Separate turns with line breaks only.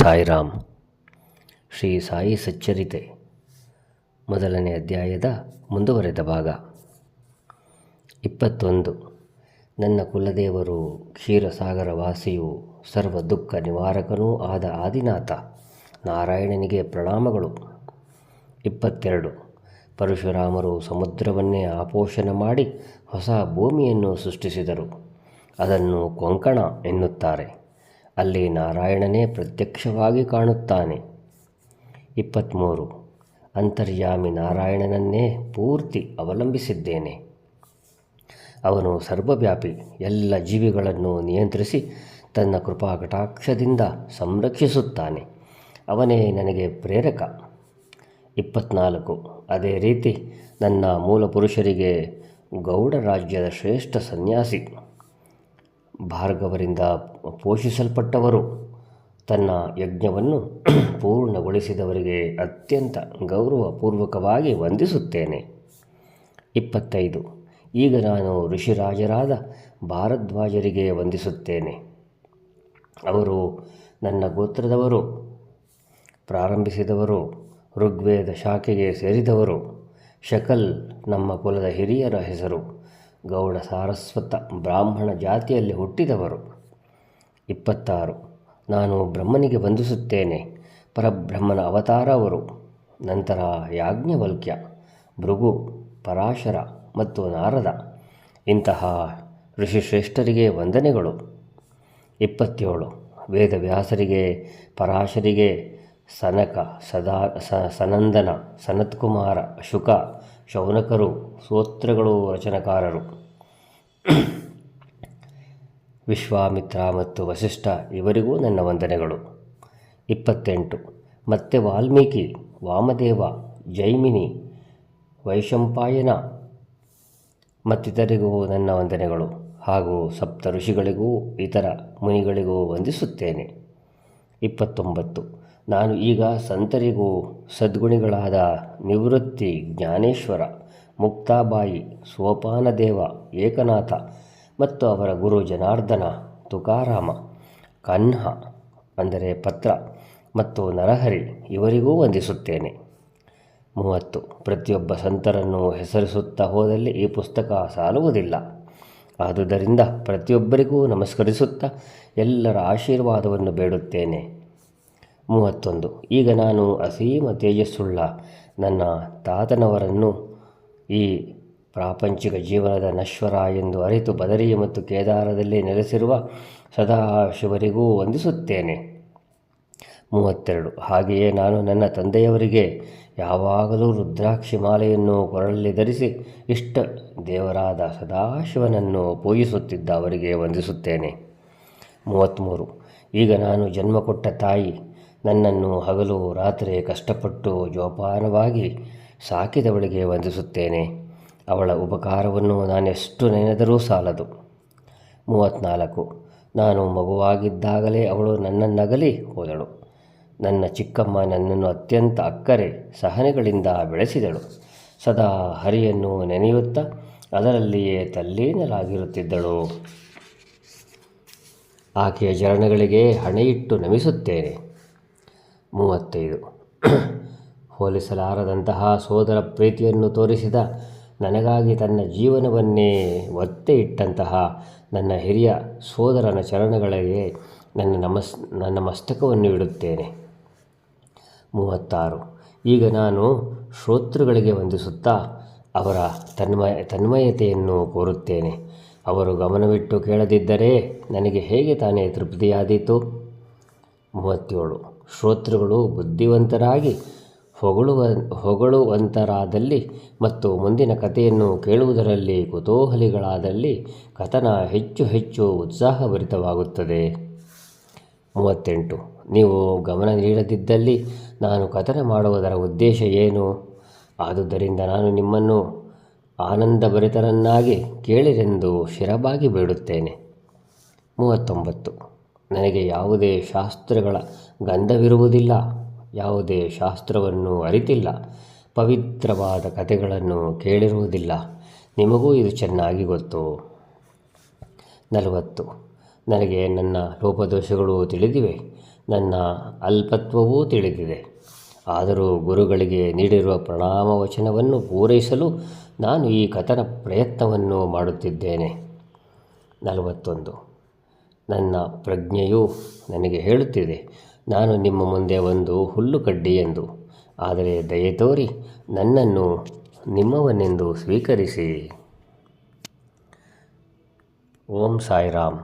ಸಾಯಿರಾಮ್. ಶ್ರೀ ಸಾಯಿ ಸಚ್ಚರಿತೆ ಮೊದಲನೇ ಅಧ್ಯಾಯದ ಮುಂದುವರೆದ ಭಾಗ. 21. ನನ್ನ ಕುಲದೇವರು ಕ್ಷೀರಸಾಗರ ವಾಸಿಯೂ ಸರ್ವ ದುಃಖ ನಿವಾರಕನೂ ಆದ ಆದಿನಾಥ ನಾರಾಯಣನಿಗೆ ಪ್ರಣಾಮಗಳು. 22. ಪರಶುರಾಮರು ಸಮುದ್ರವನ್ನೇ ಆಪೋಷಣ ಮಾಡಿ ಹೊಸ ಭೂಮಿಯನ್ನು ಸೃಷ್ಟಿಸಿದರು. ಅದನ್ನು ಕೊಂಕಣ ಎನ್ನುತ್ತಾರೆ. ಅಲ್ಲಿ ನಾರಾಯಣನೇ ಪ್ರತ್ಯಕ್ಷವಾಗಿ ಕಾಣುತ್ತಾನೆ. 23. ಅಂತರ್ಯಾಮಿ ನಾರಾಯಣನನ್ನೇ ಪೂರ್ತಿ ಅವಲಂಬಿಸಿದ್ದೇನೆ. ಅವನು ಸರ್ವವ್ಯಾಪಿ, ಎಲ್ಲ ಜೀವಿಗಳನ್ನು ನಿಯಂತ್ರಿಸಿ ತನ್ನ ಕೃಪಾಕಟಾಕ್ಷದಿಂದ ಸಂರಕ್ಷಿಸುತ್ತಾನೆ. ಅವನೇ ನನಗೆ ಪ್ರೇರಕ. 24. ಅದೇ ರೀತಿ ನನ್ನ ಮೂಲ ಪುರುಷರಿಗೆ ಗೌಡ ರಾಜ್ಯದ ಶ್ರೇಷ್ಠ ಸನ್ಯಾಸಿ, ಭಾರ್ಗವರಿಂದ ಪೋಷಿಸಲ್ಪಟ್ಟವರು, ತನ್ನ ಯಜ್ಞವನ್ನು ಪೂರ್ಣಗೊಳಿಸಿದವರಿಗೆ ಅತ್ಯಂತ ಗೌರವಪೂರ್ವಕವಾಗಿ ವಂದಿಸುತ್ತೇನೆ. 25. ಈಗ ನಾನು ಋಷಿರಾಜರಾದ ಭಾರದ್ವಾಜರಿಗೆ ವಂದಿಸುತ್ತೇನೆ. ಅವರು ನನ್ನ ಗೋತ್ರದವರು, ಪ್ರಾರಂಭಿಸಿದವರು, ಋಗ್ವೇದ ಶಾಖೆಗೆ ಸೇರಿದವರು. ಶಕಲ್ ನಮ್ಮ ಕುಲದ ಹಿರಿಯರ ಹೆಸರು. ಗೌಡ ಸಾರಸ್ವತ ಬ್ರಾಹ್ಮಣ ಜಾತಿಯಲ್ಲಿ ಹುಟ್ಟಿದವರು. 26. ನಾನು ಬ್ರಹ್ಮನಿಗೆ ವಂದಿಸುತ್ತೇನೆ. ಪರಬ್ರಹ್ಮನ ಅವತಾರ ಅವರು. ನಂತರ ಯಾಜ್ಞವಲ್ಕ್ಯ, ಭೃಗು, ಪರಾಶರ ಮತ್ತು ನಾರದ ಇಂತಹ ಋಷಿಶ್ರೇಷ್ಠರಿಗೆ ವಂದನೆಗಳು. 27. ವೇದವ್ಯಾಸರಿಗೆ, ಪರಾಶರಿಗೆ, ಸನಕ, ಸನಂದನ, ಸನತ್ಕುಮಾರ, ಶುಕ, ಶೌನಕರು ಸ್ತೋತ್ರಗಳು ರಚನಕಾರರು. ವಿಶ್ವಾಮಿತ್ರ ಮತ್ತು ವಸಿಷ್ಠ ಇವರಿಗೂ ನನ್ನ ವಂದನೆಗಳು. 28. ಮತ್ತೆ ವಾಲ್ಮೀಕಿ, ವಾಮದೇವ, ಜೈಮಿನಿ, ವೈಶಂಪಾಯನ ಮತ್ತಿತರಿಗೂ ನನ್ನ ವಂದನೆಗಳು ಹಾಗೂ ಸಪ್ತ ಋಷಿಗಳಿಗೂ ಇತರ ಮುನಿಗಳಿಗೂ ವಂದಿಸುತ್ತೇನೆ. 29. ನಾನು ಈಗ ಸಂತರಿಗೂ ಸದ್ಗುಣಿಗಳಾದ ನಿವೃತ್ತಿ, ಜ್ಞಾನೇಶ್ವರ, ಮುಕ್ತಾಬಾಯಿ, ಸೋಪಾನದೇವ, ಏಕನಾಥ ಮತ್ತು ಅವರ ಗುರು ಜನಾರ್ದನ, ತುಕಾರಾಮ, ಕನ್ಹ ಅಂದರೆ ಪತ್ರ ಮತ್ತು ನರಹರಿ ಇವರಿಗೂ ವಂದಿಸುತ್ತೇನೆ. 30. ಪ್ರತಿಯೊಬ್ಬ ಸಂತರನ್ನು ಹೆಸರಿಸುತ್ತಾ ಹೋದಲ್ಲಿ ಈ ಪುಸ್ತಕ ಸಾಲುವುದಿಲ್ಲ. ಆದುದರಿಂದ ಪ್ರತಿಯೊಬ್ಬರಿಗೂ ನಮಸ್ಕರಿಸುತ್ತಾ ಎಲ್ಲರ ಆಶೀರ್ವಾದವನ್ನು ಬೇಡುತ್ತೇನೆ. 31. ಈಗ ನಾನು ಅಸೀಮ ತೇಜಸ್ಸುಳ್ಳ ನನ್ನ ತಾತನವರನ್ನು ಈ ಪ್ರಾಪಂಚಿಕ ಜೀವನದ ನಶ್ವರ ಎಂದು ಅರಿತು ಬದರಿ ಮತ್ತು ಕೇದಾರದಲ್ಲಿ ನೆಲೆಸಿರುವ ಸದಾಶಿವರಿಗೂ ವಂದಿಸುತ್ತೇನೆ. 32. ಹಾಗೆಯೇ ನಾನು ನನ್ನ ತಂದೆಯವರಿಗೆ ಯಾವಾಗಲೂ ರುದ್ರಾಕ್ಷಿ ಮಾಲೆಯನ್ನು ಕೊರಳಲ್ಲಿ ಧರಿಸಿ ಇಷ್ಟ ದೇವರಾದ ಸದಾಶಿವನನ್ನು ಪೂಜಿಸುತ್ತಿದ್ದ ಅವರಿಗೆ ವಂದಿಸುತ್ತೇನೆ. 33. ಈಗ ನಾನು ಜನ್ಮ ಕೊಟ್ಟ ತಾಯಿ, ನನ್ನನ್ನು ಹಗಲು ರಾತ್ರಿ ಕಷ್ಟಪಟ್ಟು ಜೋಪಾನವಾಗಿ ಸಾಕಿದವಳಿಗೆ ವಂದಿಸುತ್ತೇನೆ. ಅವಳ ಉಪಕಾರವನ್ನು ನಾನೆಷ್ಟು ನೆನೆದರೂ ಸಾಲದು. 34. ನಾನು ಮಗುವಾಗಿದ್ದಾಗಲೇ ಅವಳು ನನ್ನನ್ನಗಲಿ ಹೋದಳು. ನನ್ನ ಚಿಕ್ಕಮ್ಮ ನನ್ನನ್ನು ಅತ್ಯಂತ ಅಕ್ಕರೆ ಸಹನೆಗಳಿಂದ ಬೆಳೆಸಿದಳು. ಸದಾ ಹರಿಯನ್ನು ನೆನೆಯುತ್ತಾ ಅದರಲ್ಲಿಯೇ ತಲ್ಲೀನರಾಗಿರುತ್ತಿದ್ದಳು. ಆಕೆಯ ಚರಣಗಳಿಗೆ ಹಣೆಯಿಟ್ಟು ನಮಿಸುತ್ತೇನೆ. 35. ಹೋಲಿಸಲಾರದಂತಹ ಸೋದರ ಪ್ರೀತಿಯನ್ನು ತೋರಿಸಿದ, ನನಗಾಗಿ ತನ್ನ ಜೀವನವನ್ನೇ ಒತ್ತೆ ಇಟ್ಟಂತಹ ನನ್ನ ಹಿರಿಯ ಸೋದರನ ಚರಣಗಳಿಗೆ ನನ್ನ ಮಸ್ತಕವನ್ನು ಇಡುತ್ತೇನೆ. 36. ಈಗ ನಾನು ಶ್ರೋತೃಗಳಿಗೆ ವಂದಿಸುತ್ತಾ ಅವರ ತನ್ಮಯತೆಯನ್ನು ಕೋರುತ್ತೇನೆ. ಅವರು ಗಮನವಿಟ್ಟು ಕೇಳದಿದ್ದರೆ ನನಗೆ ಹೇಗೆ ತಾನೇ ತೃಪ್ತಿಯಾದೀತು? 37. ಶ್ರೋತೃಗಳು ಬುದ್ಧಿವಂತರಾಗಿ ಹೊಗಳುವಂತರಾದಲ್ಲಿ ಮತ್ತು ಮುಂದಿನ ಕಥೆಯನ್ನು ಕೇಳುವುದರಲ್ಲಿ ಕುತೂಹಲಿಗಳಾದಲ್ಲಿ ಕಥನ ಹೆಚ್ಚು ಹೆಚ್ಚು ಉತ್ಸಾಹಭರಿತವಾಗುತ್ತದೆ. 38. ನೀವು ಗಮನ ನೀಡದಿದ್ದಲ್ಲಿ ನಾನು ಕಥನ ಮಾಡುವುದರ ಉದ್ದೇಶ ಏನು? ಆದುದರಿಂದ ನಾನು ನಿಮ್ಮನ್ನು ಆನಂದಭರಿತರನ್ನಾಗಿ ಕೇಳಿರೆಂದು ಶಿರಬಾಗಿ ಬೇಡುತ್ತೇನೆ. 39. ನನಗೆ ಯಾವುದೇ ಶಾಸ್ತ್ರಗಳ ಗಂಧವಿರುವುದಿಲ್ಲ, ಯಾವುದೇ ಶಾಸ್ತ್ರವನ್ನು ಅರಿತಿಲ್ಲ, ಪವಿತ್ರವಾದ ಕಥೆಗಳನ್ನು ಕೇಳಿರುವುದಿಲ್ಲ. ನಿಮಗೂ ಇದು ಚೆನ್ನಾಗಿ ಗೊತ್ತು. 40. ನನಗೆ ನನ್ನ ಲೋಪದೋಷಗಳು ತಿಳಿದಿವೆ. ನನ್ನ ಅಲ್ಪತ್ವವೂ ತಿಳಿದಿದೆ. ಆದರೂ ಗುರುಗಳಿಗೆ ನೀಡಿರುವ ಪ್ರಣಾಮ ವಚನವನ್ನು ಪೂರೈಸಲು ನಾನು ಈ ಕಥನ ಪ್ರಯತ್ನವನ್ನು ಮಾಡುತ್ತಿದ್ದೇನೆ. 41. ನನ್ನ ಪ್ರಜ್ಞೆಯು ನನಗೆ ಹೇಳುತ್ತಿದೆ, ನಾನು ನಿಮ್ಮ ಮುಂದೆ ಒಂದು ಹುಲ್ಲುಕಡ್ಡಿ ಎಂದು. ಆದರೆ ದಯೆ ತೋರಿ ನನ್ನನ್ನು ನಿಮ್ಮವನೆಂದು ಸ್ವೀಕರಿಸಿ. ಓಂ ಸಾಯಿರಾಮ್.